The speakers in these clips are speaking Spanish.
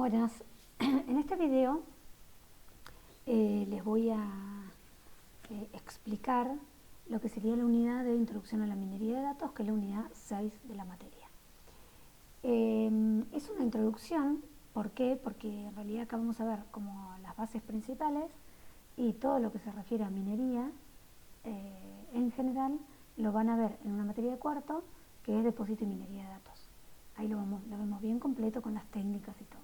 Buenas, en este video les voy a explicar lo que sería la unidad de introducción a la minería de datos, que es la unidad 6 de la materia. Es una introducción, ¿por qué? Porque en realidad acá vamos a ver como las bases principales y todo lo que se refiere a minería en general lo van a ver en una materia de cuarto que es depósito y minería de datos. Ahí lo vemos bien completo con las técnicas y todo.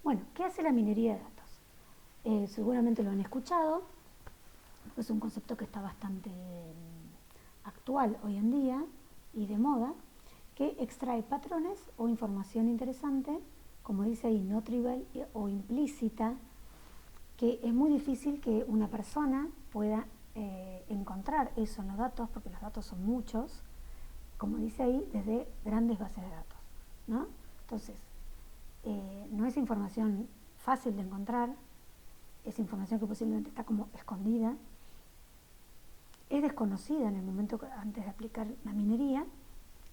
Bueno, ¿qué hace la minería de datos? Seguramente lo han escuchado, es un concepto que está bastante actual hoy en día y de moda, que extrae patrones o información interesante, como dice ahí, no trivial o implícita, que es muy difícil que una persona pueda encontrar eso en los datos, porque los datos son muchos, como dice ahí, desde grandes bases de datos, ¿no? Entonces, no es información fácil de encontrar, es información que posiblemente está como escondida, es desconocida en el momento antes de aplicar la minería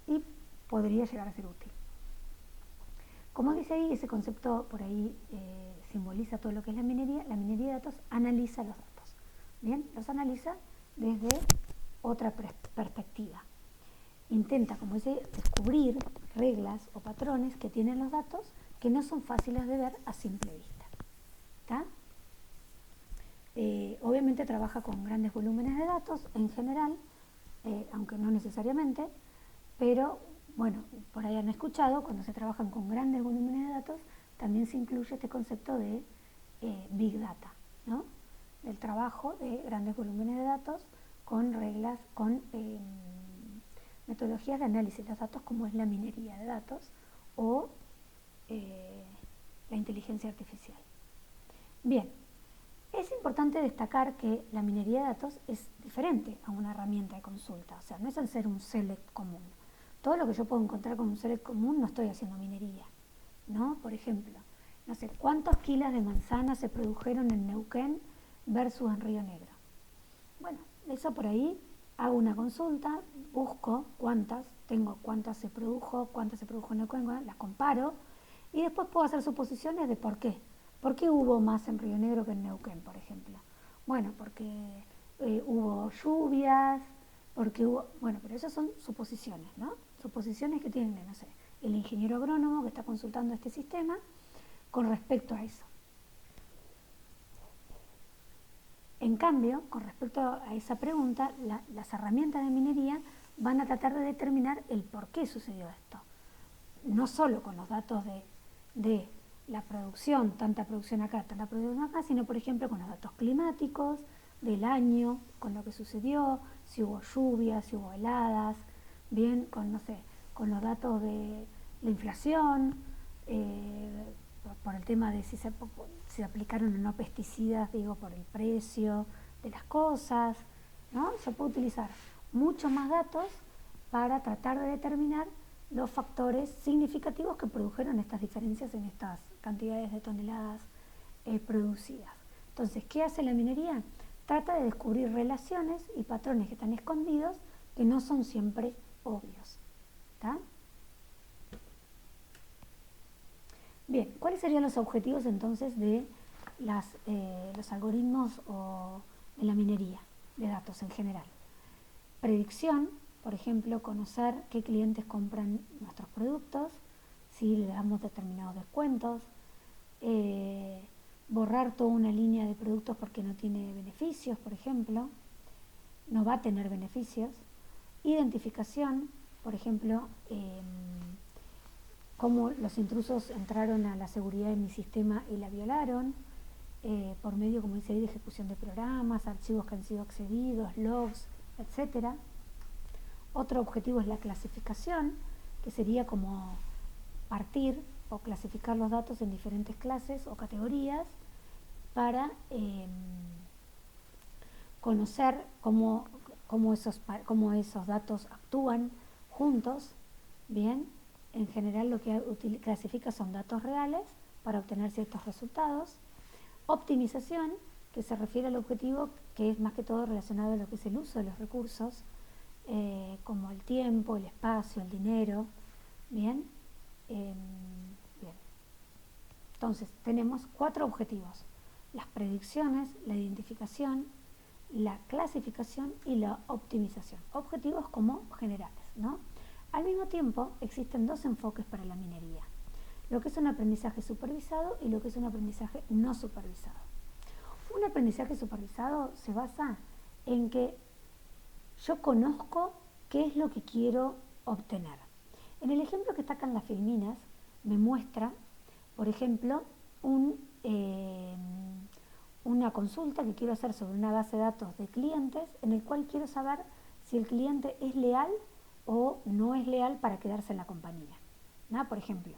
y podría llegar a ser útil. Como dice ahí, ese concepto por ahí simboliza todo lo que es la minería de datos analiza los datos, ¿bien? Los analiza desde otra perspectiva. Intenta, como dice, descubrir reglas o patrones que tienen los datos que no son fáciles de ver a simple vista. ¿Está? Obviamente trabaja con grandes volúmenes de datos en general, aunque no necesariamente, pero bueno, por ahí han escuchado, cuando se trabajan con grandes volúmenes de datos, también se incluye este concepto de Big Data, ¿no? El trabajo de grandes volúmenes de datos con reglas, con metodologías de análisis de los datos, como es la minería de datos o la inteligencia artificial. Bien, es importante destacar que la minería de datos es diferente a una herramienta de consulta, o sea, no es hacer un select común. Todo lo que yo puedo encontrar con un select común no estoy haciendo minería, ¿no? Por ejemplo, no sé, ¿cuántos kilos de manzana se produjeron en Neuquén versus en Río Negro? Bueno, eso por ahí hago una consulta, busco cuántas se produjo en Neuquén, las comparo y después puedo hacer suposiciones de por qué. ¿Por qué hubo más en Río Negro que en Neuquén, por ejemplo? Bueno, porque hubo lluvias, porque hubo... Bueno, pero esas son suposiciones, ¿no? Suposiciones que tiene, no sé, el ingeniero agrónomo que está consultando este sistema con respecto a eso. En cambio, con respecto a esa pregunta, las herramientas de minería van a tratar de determinar el por qué sucedió esto. No solo con los datos de la producción, tanta producción acá, sino por ejemplo con los datos climáticos del año, con lo que sucedió, si hubo lluvias, si hubo heladas, bien, con, no sé, con los datos de la inflación, por el tema de si se aplicaron o no pesticidas, digo, por el precio de las cosas, ¿no? Se puede utilizar muchos más datos para tratar de determinar los factores significativos que produjeron estas diferencias en estas cantidades de toneladas producidas. Entonces, ¿qué hace la minería? Trata de descubrir relaciones y patrones que están escondidos que no son siempre obvios. ¿Está? Bien, ¿cuáles serían los objetivos entonces de los algoritmos o de la minería de datos en general? Predicción, por ejemplo, conocer qué clientes compran nuestros productos, si le damos determinados descuentos, borrar toda una línea de productos porque no tiene beneficios, por ejemplo, no va a tener beneficios. Identificación, por ejemplo, cómo los intrusos entraron a la seguridad de mi sistema y la violaron, por medio, como dice ahí, de ejecución de programas, archivos que han sido accedidos, logs, etc. Otro objetivo es la clasificación, que sería como partir o clasificar los datos en diferentes clases o categorías para conocer cómo esos datos actúan juntos, bien. En general lo que clasifica son datos reales para obtener ciertos resultados. Optimización, que se refiere al objetivo que es más que todo relacionado a lo que es el uso de los recursos, como el tiempo, el espacio, el dinero. Bien. Bien. Entonces, tenemos 4 objetivos: las predicciones, la identificación, la clasificación y la optimización. Objetivos como generales, ¿no? Al mismo tiempo, existen 2 enfoques para la minería: lo que es un aprendizaje supervisado y lo que es un aprendizaje no supervisado. Un aprendizaje supervisado se basa en que yo conozco qué es lo que quiero obtener. En el ejemplo que está acá en las filminas, me muestra, por ejemplo, una consulta que quiero hacer sobre una base de datos de clientes, en el cual quiero saber si el cliente es leal o no es leal para quedarse en la compañía, ¿no? Por ejemplo,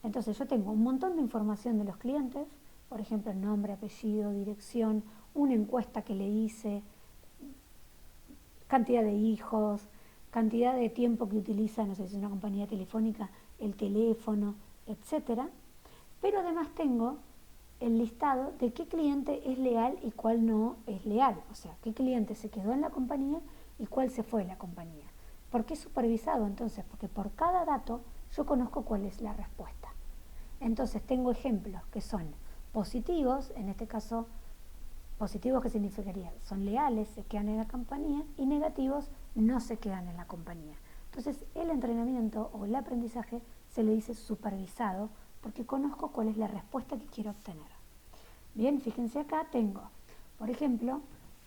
entonces yo tengo un montón de información de los clientes, por ejemplo, nombre, apellido, dirección, una encuesta que le hice, cantidad de hijos, cantidad de tiempo que utiliza, no sé si es una compañía telefónica, el teléfono, etcétera. Pero además tengo el listado de qué cliente es leal y cuál no es leal, o sea, qué cliente se quedó en la compañía y cuál se fue de la compañía. ¿Por qué supervisado entonces? Porque por cada dato yo conozco cuál es la respuesta. Entonces tengo ejemplos que son positivos, en este caso positivos, ¿qué significaría? Son leales, se quedan en la compañía, y negativos, no se quedan en la compañía. Entonces el entrenamiento o el aprendizaje se le dice supervisado porque conozco cuál es la respuesta que quiero obtener. Bien, fíjense acá tengo, por ejemplo,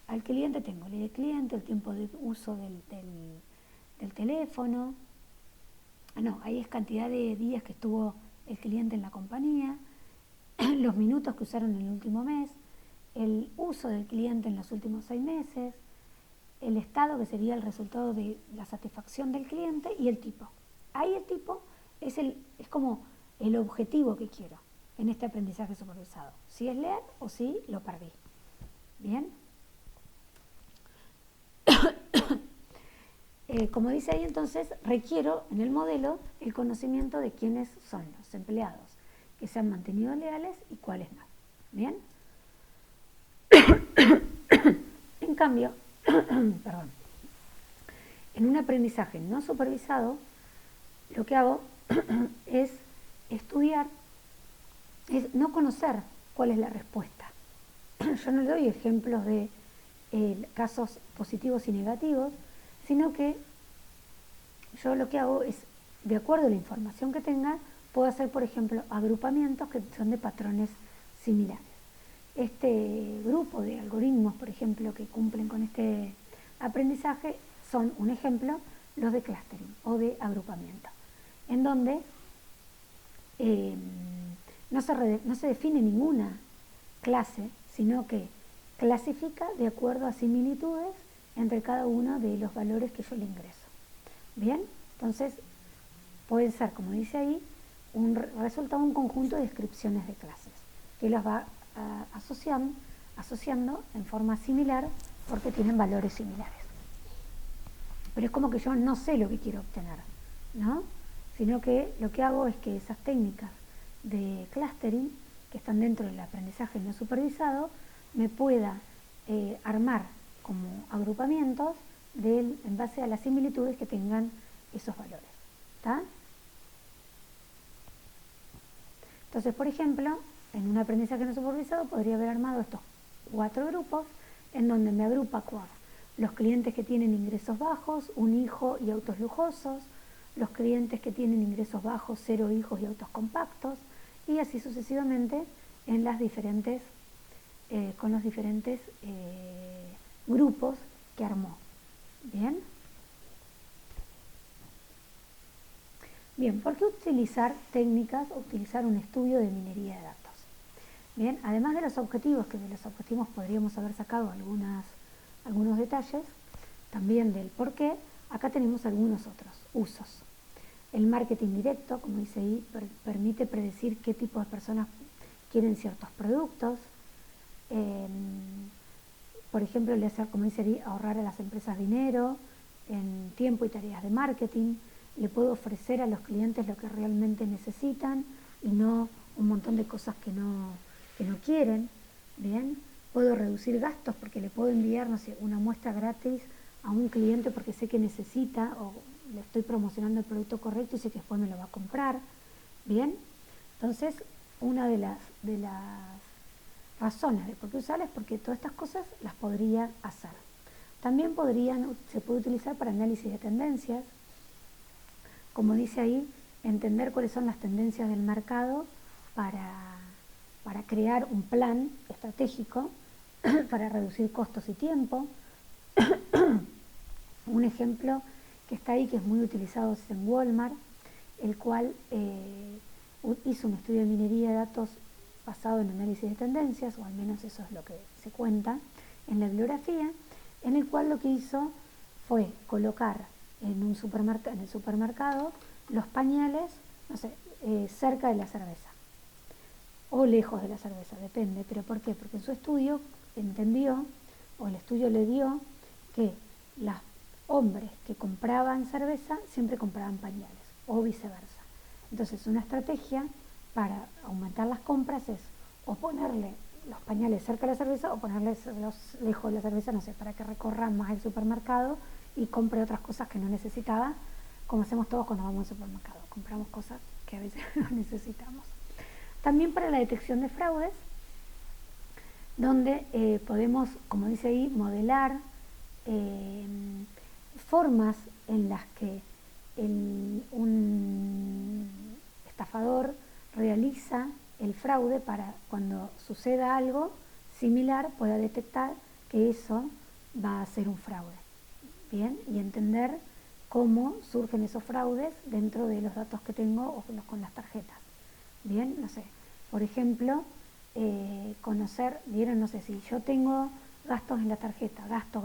al cliente tengo el cliente, el tiempo de uso del teléfono, no, ahí es cantidad de días que estuvo el cliente en la compañía, los minutos que usaron en el último mes, el uso del cliente en los últimos 6 meses, el estado, que sería el resultado de la satisfacción del cliente, y el tipo. Ahí el tipo es como el objetivo que quiero en este aprendizaje supervisado. Si es leal o si lo perdí. Bien. Como dice ahí, entonces, requiero en el modelo el conocimiento de quiénes son los empleados que se han mantenido leales y cuáles no. Bien. En cambio, perdón, en un aprendizaje no supervisado, lo que hago es estudiar, es no conocer cuál es la respuesta. Yo no le doy ejemplos de casos positivos y negativos, sino que yo lo que hago es, de acuerdo a la información que tenga, puedo hacer, por ejemplo, agrupamientos que son de patrones similares. Este grupo de algoritmos, por ejemplo, que cumplen con este aprendizaje son, un ejemplo, los de clustering o de agrupamiento, en donde no se define ninguna clase, sino que clasifica de acuerdo a similitudes entre cada uno de los valores que yo le ingreso. Bien, entonces puede ser, como dice ahí, un resultado, un conjunto de descripciones de clases que las va asociando en forma similar porque tienen valores similares. Pero es como que yo no sé lo que quiero obtener, ¿no? Sino que lo que hago es que esas técnicas de clustering que están dentro del aprendizaje no supervisado me pueda armar como agrupamientos en base a las similitudes que tengan esos valores. ¿Está? Entonces, por ejemplo, en un aprendizaje no supervisado podría haber armado estos 4 grupos en donde me agrupa por los clientes que tienen ingresos bajos, un hijo y autos lujosos, los clientes que tienen ingresos bajos, 0 hijos y autos compactos, y así sucesivamente en las diferentes, con los diferentes grupos que armó. Bien. Bien, ¿por qué utilizar técnicas o utilizar un estudio de minería de datos? Bien, además de los objetivos, que de los objetivos podríamos haber sacado algunos detalles, también del por qué, acá tenemos algunos otros usos. El marketing directo, como dice ahí, permite predecir qué tipo de personas quieren ciertos productos. Por ejemplo, le hace, como dice ahí, ahorrar a las empresas dinero en tiempo y tareas de marketing. Le puedo ofrecer a los clientes lo que realmente necesitan y no un montón de cosas que no quieren. Bien, puedo reducir gastos porque le puedo enviar, no sé, una muestra gratis a un cliente porque sé que necesita, o le estoy promocionando el producto correcto y sé que después me lo va a comprar. Bien, entonces una de las razones de por qué usarlas es porque todas estas cosas las podría hacer. También se puede utilizar para análisis de tendencias, como dice ahí, entender cuáles son las tendencias del mercado para crear un plan estratégico para reducir costos y tiempo. Un ejemplo que está ahí, que es muy utilizado, es en Walmart, el cual hizo un estudio de minería de datos basado en análisis de tendencias, o al menos eso es lo que se cuenta en la bibliografía, en el cual lo que hizo fue colocar en el supermercado los pañales, no sé, cerca de la cerveza o lejos de la cerveza, depende. ¿Pero por qué? Porque en su estudio entendió, o el estudio le dio, que los hombres que compraban cerveza siempre compraban pañales, o viceversa. Entonces, una estrategia para aumentar las compras es o ponerle los pañales cerca de la cerveza o ponerles lejos de la cerveza, no sé, para que recorran más el supermercado y compre otras cosas que no necesitaba, como hacemos todos cuando vamos al supermercado. Compramos cosas que a veces no necesitamos. También para la detección de fraudes, donde podemos, como dice ahí, modelar formas en las que un estafador realiza el fraude para cuando suceda algo similar pueda detectar que eso va a ser un fraude. Bien, y entender cómo surgen esos fraudes dentro de los datos que tengo o con las tarjetas. Bien, no sé, por ejemplo, conocer, vieron, no sé, si yo tengo gastos en la tarjeta, gasto,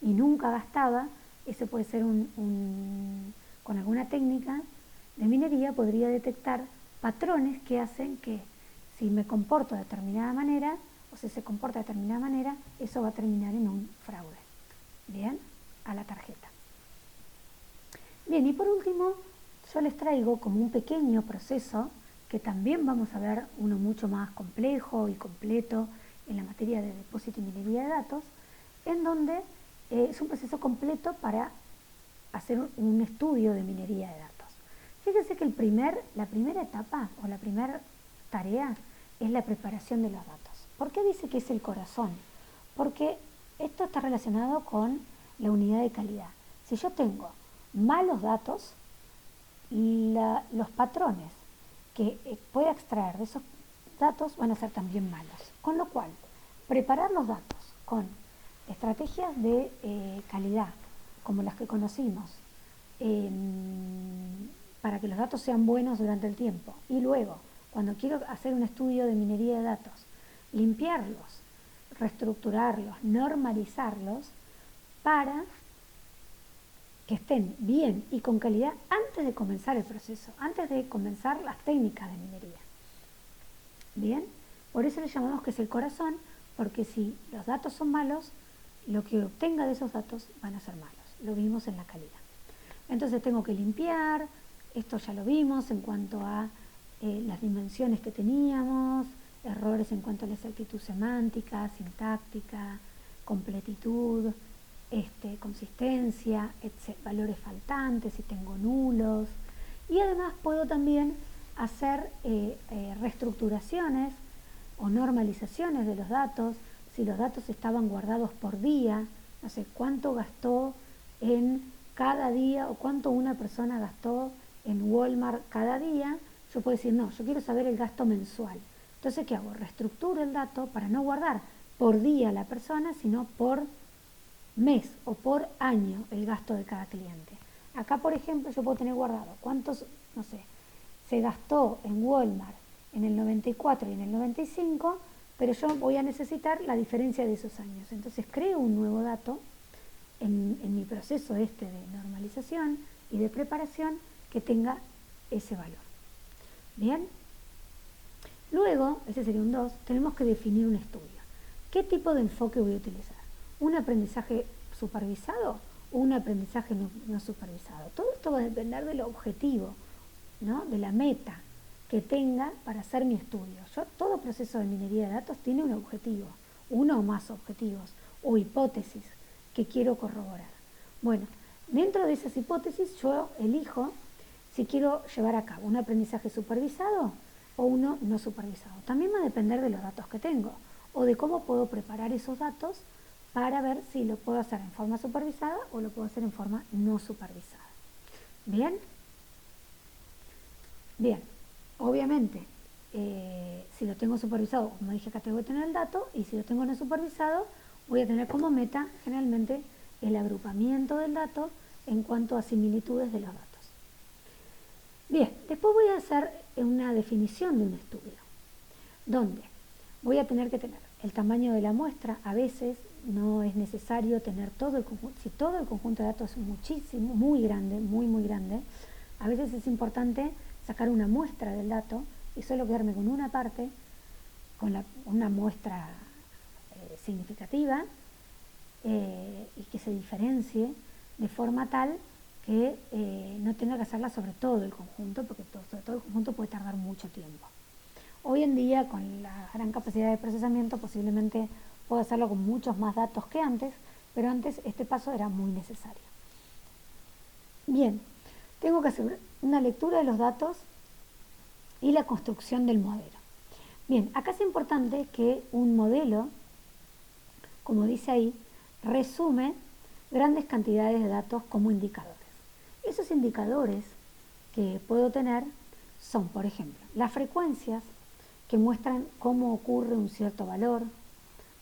y nunca gastaba, ese puede ser con alguna técnica de minería podría detectar patrones que hacen que si me comporto de determinada manera, o si se comporta de determinada manera, eso va a terminar en un fraude. Bien, a la tarjeta. Bien, y por último, yo les traigo como un pequeño proceso, que también vamos a ver uno mucho más complejo y completo en la materia de depósito y minería de datos, en donde es un proceso completo para hacer un estudio de minería de datos. Fíjense que la primera etapa o la primera tarea es la preparación de los datos. ¿Por qué dice que es el corazón? Porque esto está relacionado con la unidad de calidad. Si yo tengo malos datos, los patrones que pueda extraer de esos datos van a ser también malos. Con lo cual, preparar los datos con estrategias de calidad, como las que conocimos, para que los datos sean buenos durante el tiempo. Y luego, cuando quiero hacer un estudio de minería de datos, limpiarlos, reestructurarlos, normalizarlos, para que estén bien y con calidad antes de comenzar el proceso, antes de comenzar las técnicas de minería. Bien, por eso le llamamos que es el corazón, porque si los datos son malos, lo que obtenga de esos datos van a ser malos. Lo vimos en la calidad. Entonces tengo que limpiar, esto ya lo vimos en cuanto a las dimensiones que teníamos, errores en cuanto a la exactitud semántica, sintáctica, completitud, consistencia, valores faltantes, si tengo nulos. Y además puedo también hacer reestructuraciones o normalizaciones de los datos, si los datos estaban guardados por día, no sé cuánto gastó en cada día o cuánto una persona gastó en Walmart cada día. Yo puedo decir, no, yo quiero saber el gasto mensual. Entonces, ¿qué hago? Reestructuro el dato para no guardar por día la persona, sino por mes o por año el gasto de cada cliente. Acá, por ejemplo, yo puedo tener guardado cuántos, no sé, se gastó en Walmart en el 94 y en el 95, pero yo voy a necesitar la diferencia de esos años. Entonces creo un nuevo dato en mi proceso de normalización y de preparación que tenga ese valor. Bien, luego, ese sería un 2, tenemos que definir un estudio. ¿Qué tipo de enfoque voy a utilizar? ¿Un aprendizaje supervisado o un aprendizaje no supervisado? Todo esto va a depender del objetivo, ¿no? De la meta que tenga para hacer mi estudio. Todo proceso de minería de datos tiene un objetivo, uno o más objetivos o hipótesis que quiero corroborar. Bueno, dentro de esas hipótesis yo elijo si quiero llevar a cabo un aprendizaje supervisado o uno no supervisado. También va a depender de los datos que tengo o de cómo puedo preparar esos datos para ver si lo puedo hacer en forma supervisada o lo puedo hacer en forma no supervisada. ¿Bien? Bien, obviamente, si lo tengo supervisado, como dije acá, tengo que tener el dato, y si lo tengo no supervisado, voy a tener como meta generalmente el agrupamiento del dato en cuanto a similitudes de los datos. Bien, después voy a hacer una definición de un estudio, donde voy a tener que tener el tamaño de la muestra. A veces no es necesario tener todo el conjunto. Si todo el conjunto de datos es muchísimo, muy grande, muy grande, a veces es importante sacar una muestra del dato y solo quedarme con una parte, con una muestra significativa, y que se diferencie de forma tal que no tenga que hacerla sobre todo el conjunto, porque sobre todo el conjunto puede tardar mucho tiempo. Hoy en día, con la gran capacidad de procesamiento, posiblemente puedo hacerlo con muchos más datos que antes, pero antes este paso era muy necesario. Bien, tengo que hacer una lectura de los datos y la construcción del modelo. Bien, acá es importante que un modelo, como dice ahí, resume grandes cantidades de datos como indicadores. Esos indicadores que puedo tener son, por ejemplo, las frecuencias que muestran cómo ocurre un cierto valor.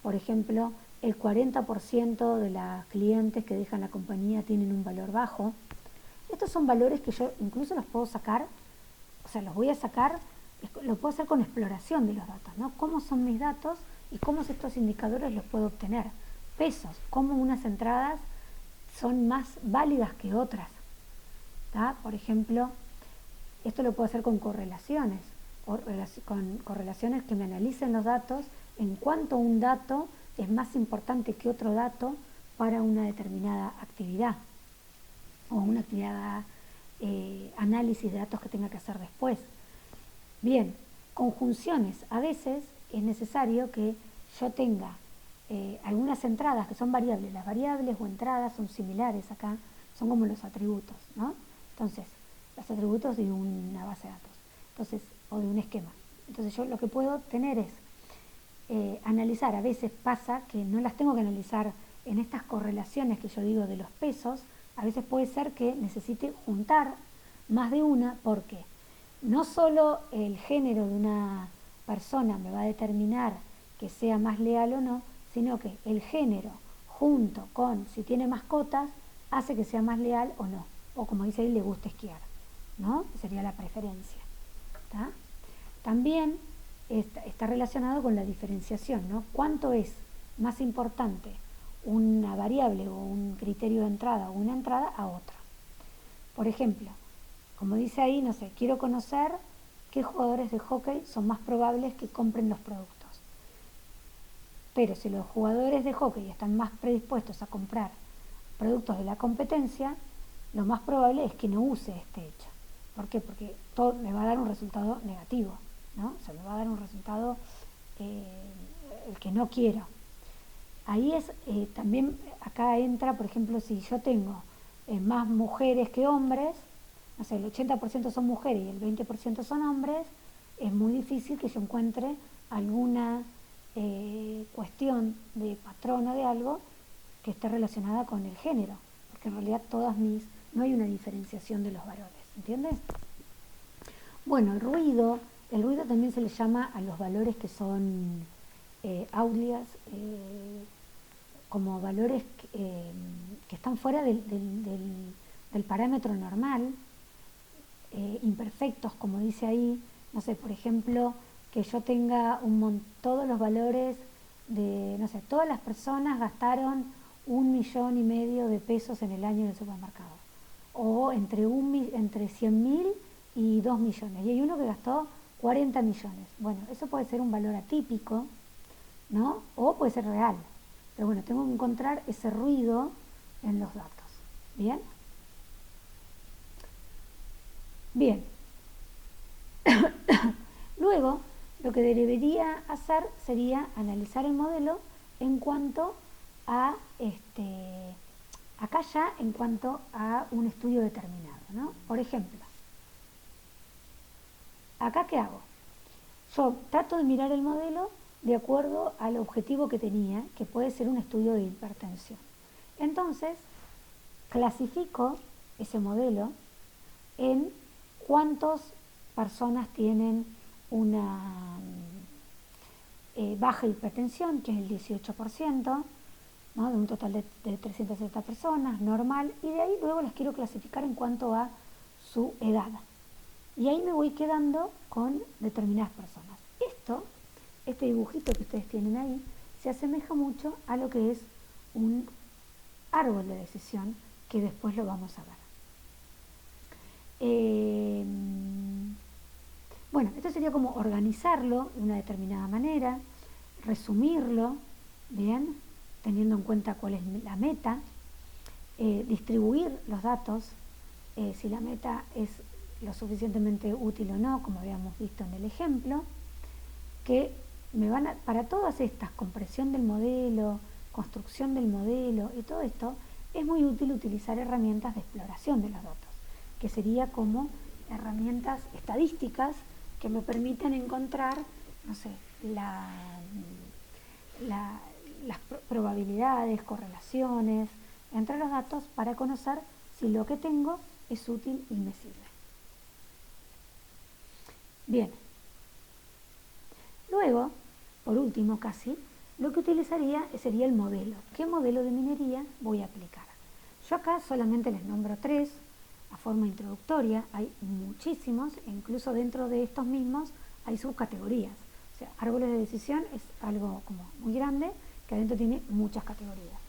Por ejemplo, el 40% de los clientes que dejan la compañía tienen un valor bajo. Estos son valores que yo incluso los puedo sacar, o sea, los voy a sacar, lo puedo hacer con exploración de los datos, ¿no? ¿Cómo son mis datos y cómo estos indicadores los puedo obtener? Pesos, cómo unas entradas son más válidas que otras, ¿tá? Por ejemplo, esto lo puedo hacer con correlaciones, con correlaciones que me analicen los datos en cuanto un dato es más importante que otro dato para una determinada actividad o una actividad, análisis de datos que tenga que hacer después. Bien, conjunciones. A veces es necesario que yo tenga algunas entradas que son variables. Las variables o entradas son similares acá, son como los atributos, ¿no? Entonces, los atributos de una base de datos, entonces, o de un esquema. Entonces yo lo que puedo tener es analizar. A veces pasa que no las tengo que analizar en estas correlaciones que yo digo de los pesos. A veces puede ser que necesite juntar más de una, porque no solo el género de una persona me va a determinar que sea más leal o no, sino que el género junto con si tiene mascotas hace que sea más leal o no, o como dice ahí, le gusta esquiar, ¿no? Sería la preferencia, ¿tá? También está relacionado con la diferenciación, ¿no? ¿Cuánto es más importante una variable o un criterio de entrada o una entrada a otra? Por ejemplo, como dice ahí, no sé, quiero conocer qué jugadores de hockey son más probables que compren los productos. Pero si los jugadores de hockey están más predispuestos a comprar productos de la competencia, lo más probable es que no use este hecho. ¿Por qué? Porque todo me va a dar un resultado negativo, ¿no? O sea, me va a dar un resultado el que no quiero. Ahí es también, acá entra, por ejemplo, si yo tengo más mujeres que hombres, no sé, el 80% son mujeres y el 20% son hombres, es muy difícil que yo encuentre alguna cuestión de patrón o de algo que esté relacionada con el género, porque en realidad no hay una diferenciación de los valores, ¿entiendes? Bueno, el ruido también se le llama a los valores que son outliers, como valores que están fuera del parámetro normal, imperfectos, como dice ahí. No sé, por ejemplo, que yo tenga todos los valores de, no sé, todas las personas gastaron 1,5 millones de pesos en el año en el supermercado, o entre 100.000 y 2 millones, y hay uno que gastó 40 millones. Bueno, eso puede ser un valor atípico, ¿no? O puede ser real, pero bueno, tengo que encontrar ese ruido en los datos. ¿Bien? Bien. Luego, lo que debería hacer sería analizar el modelo en cuanto a acá ya en cuanto a un estudio determinado, ¿no? Por ejemplo, acá ¿qué hago? Yo trato de mirar el modelo de acuerdo al objetivo que tenía, que puede ser un estudio de hipertensión. Entonces, clasifico ese modelo en cuántas personas tienen una baja hipertensión, que es el 18%, ¿no? De un total de 370 personas, normal, y de ahí luego las quiero clasificar en cuanto a su edad. Y ahí me voy quedando con determinadas personas. Este dibujito que ustedes tienen ahí, se asemeja mucho a lo que es un árbol de decisión, que después lo vamos a ver. Bueno, esto sería como organizarlo de una determinada manera, resumirlo, bien, teniendo en cuenta cuál es la meta, distribuir los datos, si la meta es lo suficientemente útil o no, como habíamos visto en el ejemplo, que para todas estas, compresión del modelo, construcción del modelo y todo esto, es muy útil utilizar herramientas de exploración de los datos, que sería como herramientas estadísticas que me permiten encontrar, no sé, las probabilidades, correlaciones entre los datos para conocer si lo que tengo es útil y me sirve. Bien. Luego, por último casi, lo que utilizaría sería el modelo. ¿Qué modelo de minería voy a aplicar? Yo acá solamente les nombro 3 a forma introductoria. Hay muchísimos e incluso dentro de estos mismos hay subcategorías. O sea, árboles de decisión es algo como muy grande que adentro tiene muchas categorías.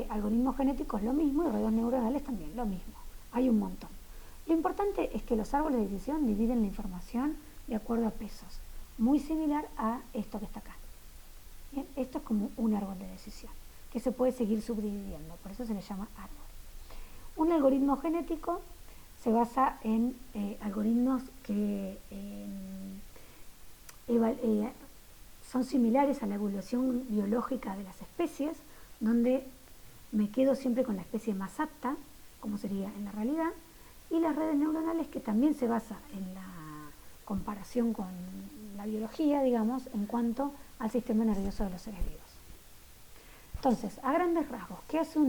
Algoritmos genéticos lo mismo y redes neuronales también lo mismo. Hay un montón. Lo importante es que los árboles de decisión dividen la información de acuerdo a pesos. Muy similar a esto que está acá. Bien, esto es como un árbol de decisión, que se puede seguir subdividiendo, por eso se le llama árbol. Un algoritmo genético se basa en algoritmos que son similares a la evolución biológica de las especies, donde me quedo siempre con la especie más apta, como sería en la realidad, y las redes neuronales, que también se basa en la comparación con la biología, digamos, en cuanto al sistema nervioso de los seres vivos. Entonces, a grandes rasgos, ¿qué hace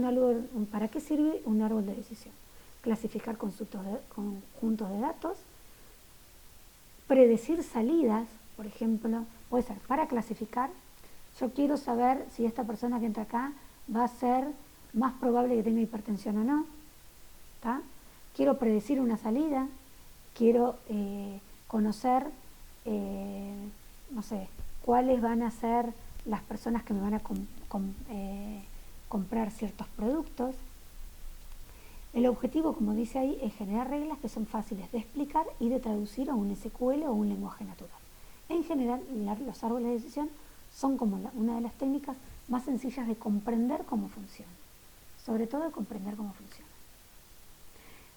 ¿para qué sirve un árbol de decisión? Clasificar conjuntos de datos, predecir salidas, por ejemplo, puede ser para clasificar. Yo quiero saber si esta persona que entra acá va a ser más probable que tenga hipertensión o no. ¿Tá? Quiero predecir una salida, quiero conocer, no sé, cuáles van a ser las personas que me van a comprar ciertos productos. El objetivo, como dice ahí, es generar reglas que son fáciles de explicar y de traducir a un SQL o un lenguaje natural. En general, los árboles de decisión son como una de las técnicas más sencillas de comprender cómo funciona, sobre todo de comprender cómo funciona.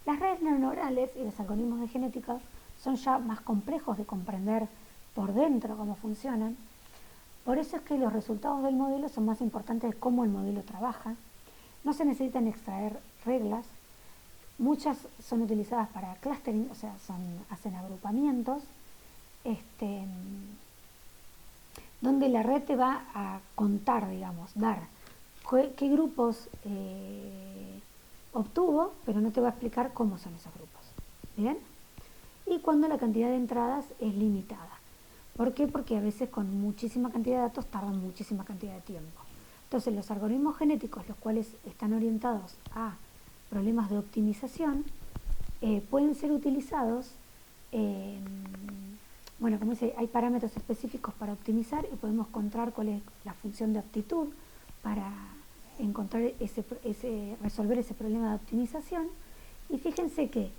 Las redes neuronales y los algoritmos de genética son ya más complejos de comprender por dentro cómo funcionan. Por eso es que los resultados del modelo son más importantes de cómo el modelo trabaja. No se necesitan extraer reglas. Muchas son utilizadas para clustering, o sea, hacen agrupamientos, donde la red te va a contar, digamos, dar qué grupos obtuvo, pero no te va a explicar cómo son esos grupos. ¿Bien? Y cuando la cantidad de entradas es limitada. ¿Por qué? Porque a veces con muchísima cantidad de datos tardan muchísima cantidad de tiempo. Entonces los algoritmos genéticos, los cuales están orientados a problemas de optimización, pueden ser utilizados, bueno, como dice, hay parámetros específicos para optimizar y podemos encontrar cuál es la función de aptitud para encontrar resolver ese problema de optimización. Y fíjense que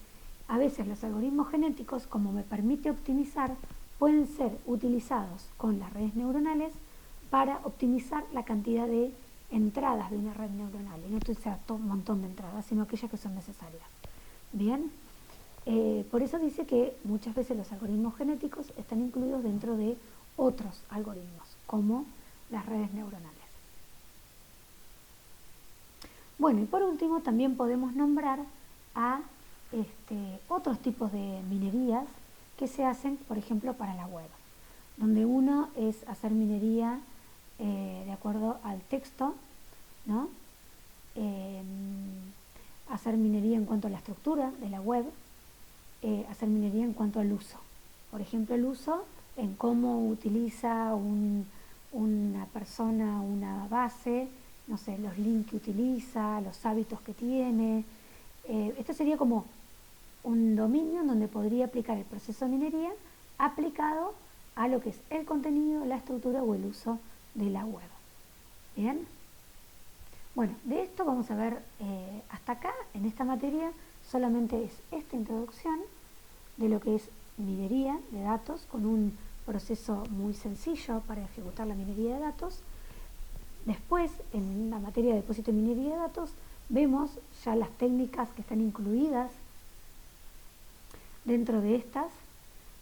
a veces los algoritmos genéticos, como me permite optimizar, pueden ser utilizados con las redes neuronales para optimizar la cantidad de entradas de una red neuronal. Y no estoy diciendo un montón de entradas, sino aquellas que son necesarias. Bien, por eso dice que muchas veces los algoritmos genéticos están incluidos dentro de otros algoritmos, como las redes neuronales. Bueno, y por último también podemos nombrar a otros tipos de minerías que se hacen, por ejemplo, para la web. donde uno es hacer minería de acuerdo al texto, ¿no? Hacer minería en cuanto a la estructura de la web, hacer minería en cuanto al uso. Por ejemplo, el uso en cómo utiliza una persona una base, no sé, los links que utiliza, los hábitos que tiene. Esto sería como un dominio en donde podría aplicar el proceso de minería aplicado a lo que es el contenido, la estructura o el uso de la web. ¿Bien? Bueno, de esto vamos a ver hasta acá, en esta materia, solamente es esta introducción de lo que es minería de datos con un proceso muy sencillo para ejecutar la minería de datos. Después, en la materia de depósito de minería de datos, vemos ya las técnicas que están incluidas dentro de estas,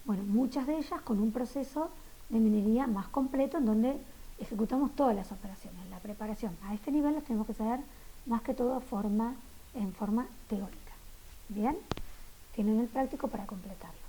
bueno, muchas de ellas con un proceso de minería más completo en donde ejecutamos todas las operaciones. La preparación a este nivel las tenemos que saber más que todo en forma teórica. Bien, tienen el práctico para completarlo.